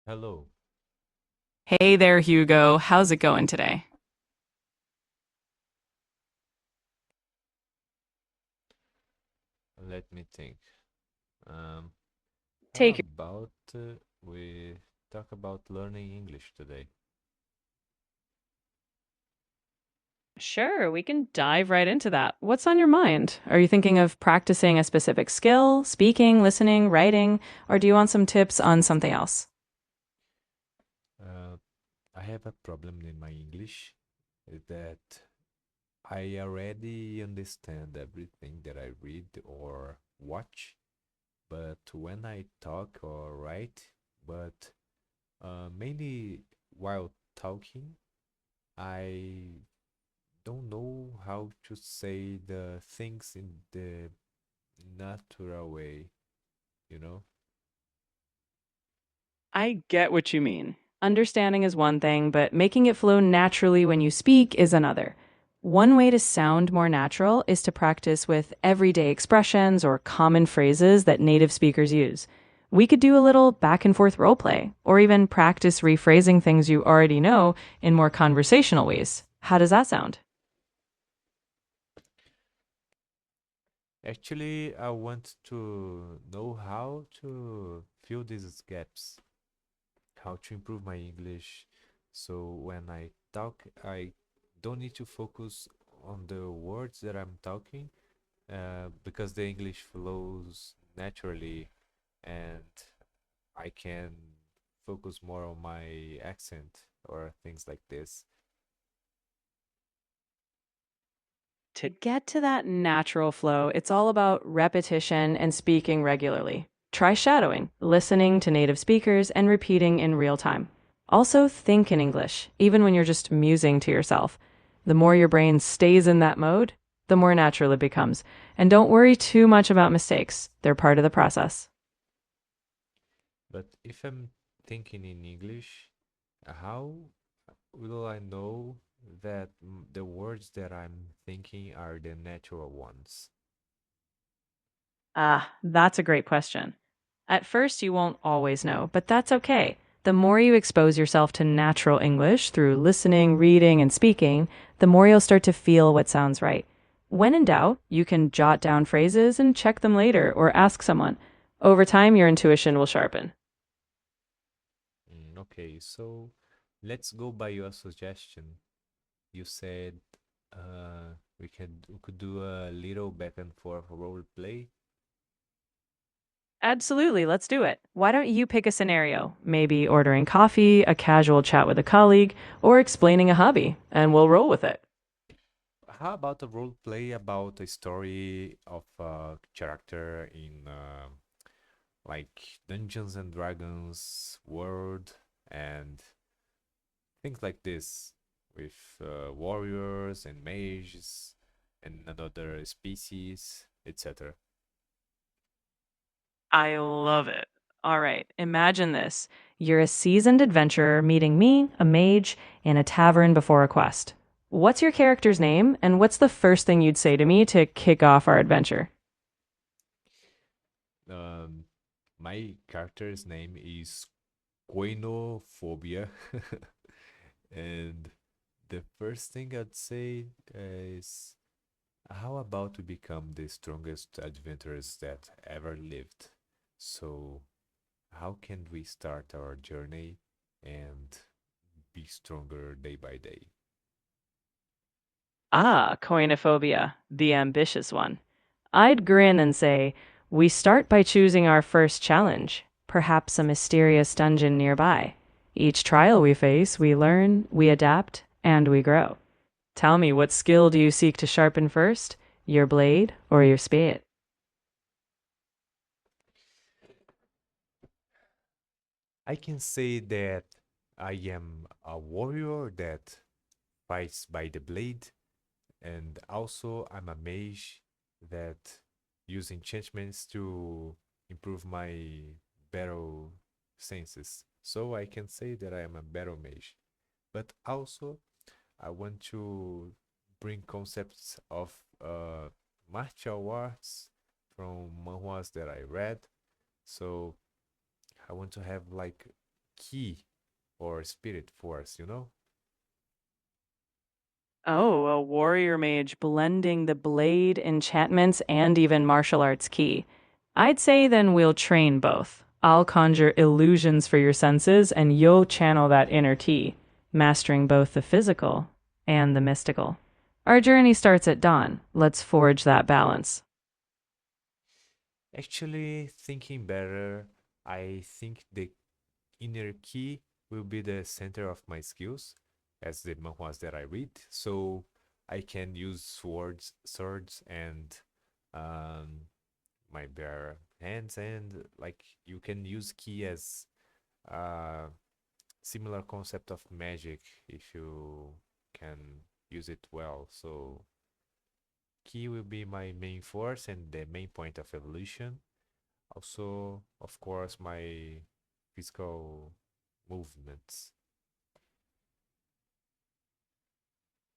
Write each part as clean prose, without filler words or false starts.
Hello. Hey there, Hugo. How's it going today? Let me think. Um, how Take about we talk about learning English today? Sure, we can dive right into that. What's on your mind? Are you thinking of practicing a specific skill, speaking, listening, writing, or do you want some tips on something else? Uh, I have a problem in my English that I already understand everything that I read or watch, but when I talk or write, but mainly while talking, I don't know how to say the things in the natural way, you know? I get what you mean. Understanding is one thing, but making it flow naturally when you speak is another. One way to sound more natural is to practice with everyday expressions or common phrases that native speakers use. We could do a little back and forth role play, or even practice rephrasing things you already know in more conversational ways. How does that sound? Actually, I want to know how to fill these gaps, how to improve my English. So when I talk, I don't need to focus on the words that I'm talking, because the English flows naturally and I can focus more on my accent or things like this. To get to that natural flow, it's all about repetition and speaking regularly. Try shadowing, listening to native speakers, and repeating in real time. Also, think in English, even when you're just musing to yourself. The more your brain stays in that mode, the more natural it becomes. And don't worry too much about mistakes, they're part of the process. But if I'm thinking in English, how will I know that the words that I'm thinking are the natural ones? Ah, that's a great question. At first, you won't always know, but that's okay. The more you expose yourself to natural English through listening, reading, and speaking, the more you'll start to feel what sounds right. When in doubt, you can jot down phrases and check them later or ask someone. Over time, your intuition will sharpen. Okay, so let's go by your suggestion. You said we could do a little back and forth role play. Absolutely, let's do it. Why don't you pick a scenario? Maybe ordering coffee, a casual chat with a colleague, or explaining a hobby, and we'll roll with it. How about a role play about a story of a character in like Dungeons and Dragons world and things like this with warriors and mages and another species, etc. I love it. All right, imagine this. You're a seasoned adventurer meeting me, a mage, in a tavern before a quest. What's your character's name, and what's the first thing you'd say to me to kick off our adventure? Um, my character's name is Coinophobia, and the first thing I'd say is, how about we become the strongest adventurers that ever lived? So, how can we start our journey and be stronger day by day? Ah, coinophobia, the ambitious one. I'd grin and say, we start by choosing our first challenge, perhaps a mysterious dungeon nearby. Each trial we face, we learn, we adapt, and we grow. Tell me, what skill do you seek to sharpen first? Your blade or your spear? I can say that I am a warrior that fights by the blade, and also I'm a mage that use enchantments to improve my battle senses. So I can say that I am a battle mage. But also I want to bring concepts of martial arts from manhwas that I read. So I want to have like ki or spirit force, you know? Oh, a warrior mage blending the blade, enchantments, and even martial arts ki. I'd say then we'll train both. I'll conjure illusions for your senses, and you'll channel that inner ki, mastering both the physical and the mystical. Our journey starts at dawn. Let's forge that balance. Actually, thinking better, I think the inner key will be the center of my skills as the manhwas that I read. So I can use swords and um, my bare hands, and like you can use key as a similar concept of magic if you can use it well. So key will be my main force and the main point of evolution. Also, of course, my physical movements.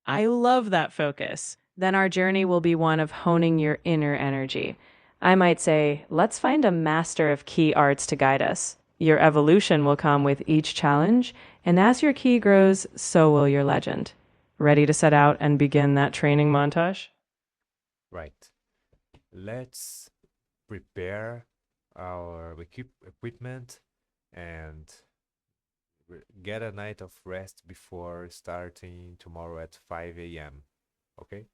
I love that focus. Then our journey will be one of honing your inner energy. I might say, let's find a master of key arts to guide us. Your evolution will come with each challenge, and as your key grows, so will your legend. Ready to set out and begin that training montage? Right. Let's prepare our equipment and get a night of rest before starting tomorrow at 5 a.m. Okay?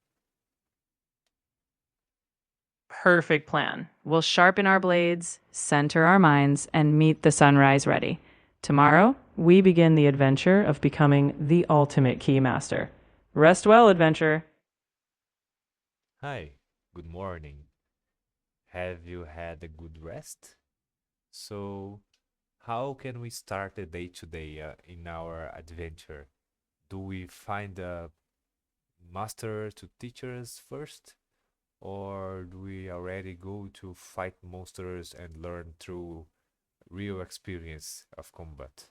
Perfect plan. We'll sharpen our blades, center our minds, and meet the sunrise ready. Tomorrow, we begin the adventure of becoming the ultimate key master. Rest well, adventurer. Hi, good morning. Have you had a good rest? So, how can we start the day today in our adventure? Do we find a master to teach us first? Or do we already go to fight monsters and learn through real experience of combat?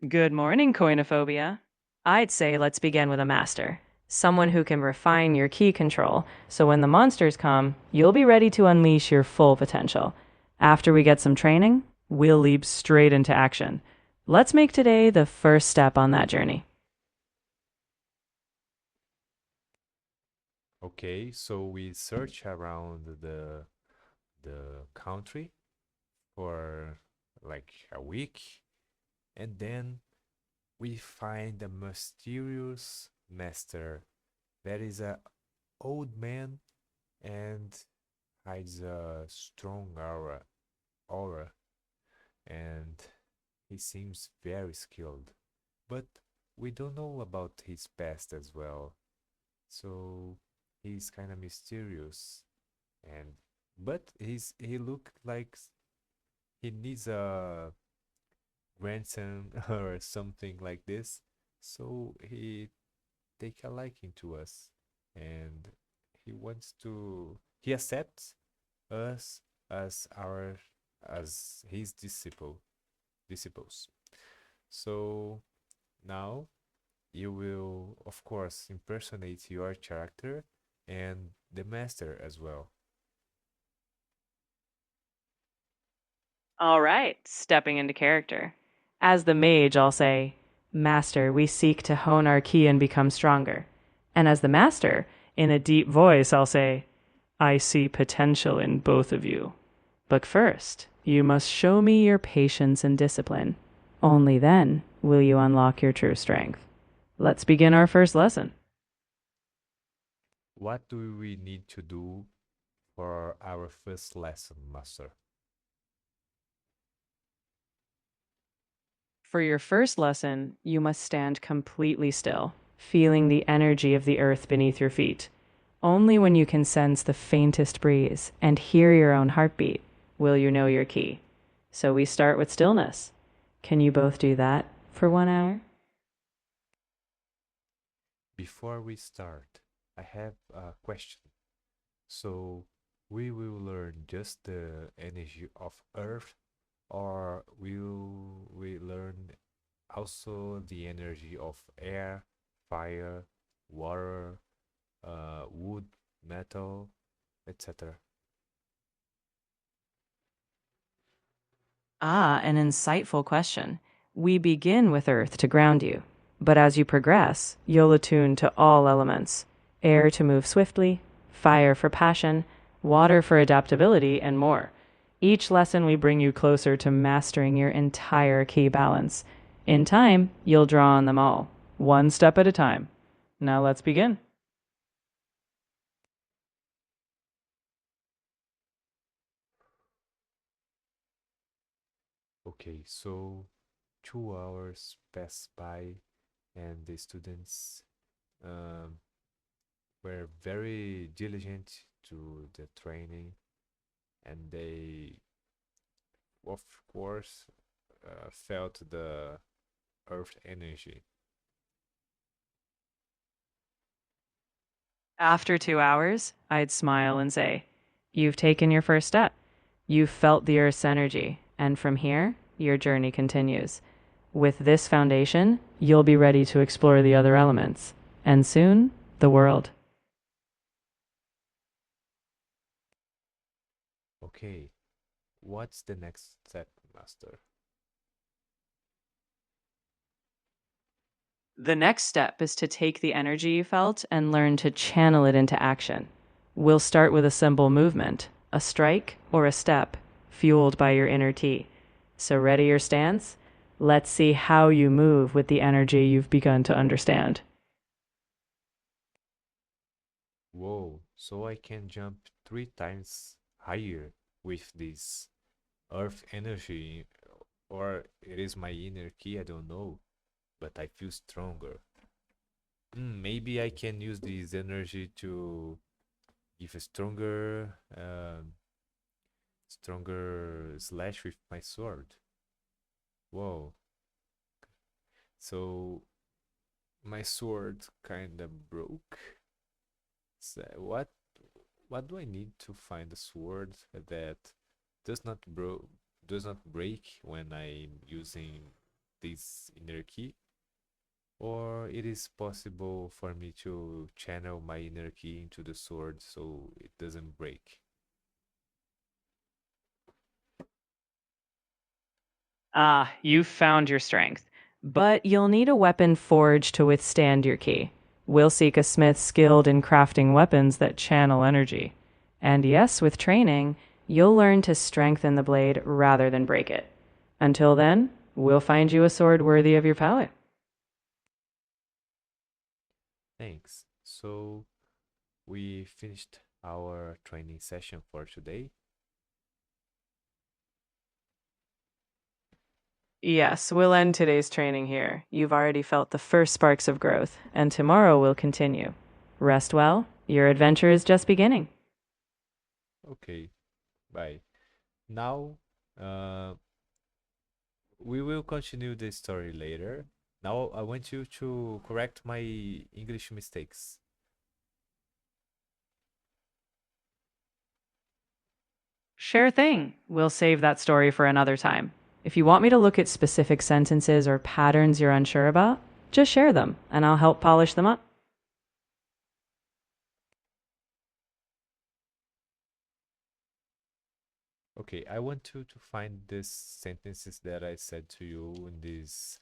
Good morning, Coinophobia. I'd say let's begin with a master. Someone who can refine your key control, so when the monsters come, you'll be ready to unleash your full potential. After we get some training, we'll leap straight into action. Let's make today the first step on that journey. Okay, so we search around the country for like a week, and then we find a mysterious master that is a old man and hides a strong aura, and he seems very skilled. But we don't know about his past as well. So he's kind of mysterious, and but he look like he needs a grandson or something like this. So he take a liking to us, and he accepts us as our as his disciples. So now you will, of course, impersonate your character and the master as well. All right, stepping into character. As the mage, I'll say, Master, we seek to hone our key and become stronger. And as the master, in a deep voice, I'll say, I see potential in both of you. But first, you must show me your patience and discipline. Only then will you unlock your true strength. Let's begin our first lesson. What do we need to do for our first lesson, master? For your first lesson, you must stand completely still, feeling the energy of the earth beneath your feet. Only when you can sense the faintest breeze and hear your own heartbeat will you know your key. So we start with stillness. Can you both do that for 1 hour? Before we start, I have a question. So we will learn just the energy of Earth, or will we learn also the energy of air, fire, water, wood, metal, etc.? Ah, an insightful question. We begin with earth to ground you, but as you progress, you'll attune to all elements: air to move swiftly, fire for passion, water for adaptability, and more. Each lesson we bring you closer to mastering your entire key balance. In time, you'll draw on them all, one step at a time. Now let's begin. Okay, so 2 hours pass by, and the students um, were very diligent to the training, and they, of course, felt the earth energy. After 2 hours, I'd smile and say, "You've taken your first step. You've felt the Earth's energy, and from here, your journey continues. With this foundation, you'll be ready to explore the other elements, and soon, the world." Okay, what's the next step, Master? The next step is to take the energy you felt and learn to channel it into action. We'll start with a simple movement, a strike or a step, fueled by your inner T. So, ready your stance? Let's see how you move with the energy you've begun to understand. Whoa, so I can jump 3 times higher with this earth energy, or it is my inner key, I don't know, but I feel stronger. Maybe I can use this energy to give a stronger slash with my sword. Whoa. So my sword kind of broke. So what do I need to find a sword that does not bro does not break when I'm using this inner key? Or it is possible for me to channel my inner key into the sword so it doesn't break? Ah, you've found your strength. But you'll need a weapon forged to withstand your key. We'll seek a smith skilled in crafting weapons that channel energy. And yes, with training, you'll learn to strengthen the blade rather than break it. Until then, we'll find you a sword worthy of your palate. Thanks. So we finished our training session for today. Yes, we'll end today's training here. You've already felt the first sparks of growth, and tomorrow we'll continue. Rest well. Your adventure is just beginning. Okay, bye. Now, uh, we will continue the story later. Now, I want you to correct my English mistakes. Sure thing. We'll save that story for another time. If you want me to look at specific sentences or patterns you're unsure about, just share them and I'll help polish them up. Okay, I want to find these sentences that I said to you in this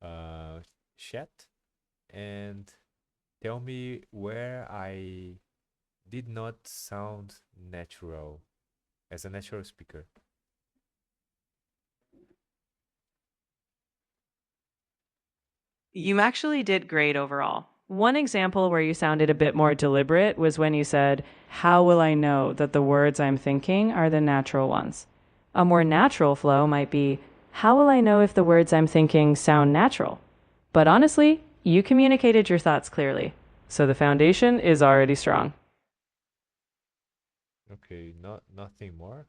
uh, chat and tell me where I did not sound natural as a natural speaker. You actually did great overall. One example where you sounded a bit more deliberate was when you said, "How will I know that the words I'm thinking are the natural ones?" A more natural flow might be, "How will I know if the words I'm thinking sound natural?" But honestly, you communicated your thoughts clearly. So the foundation is already strong. Okay, nothing more.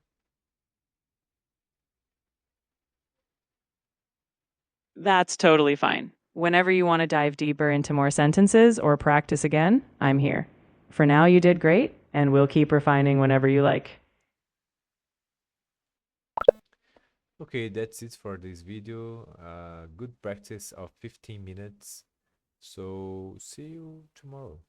That's totally fine. Whenever you want to dive deeper into more sentences or practice again, I'm here. For now, you did great, and we'll keep refining whenever you like. Okay, that's it for this video. Good practice of 15 minutes. So see you tomorrow.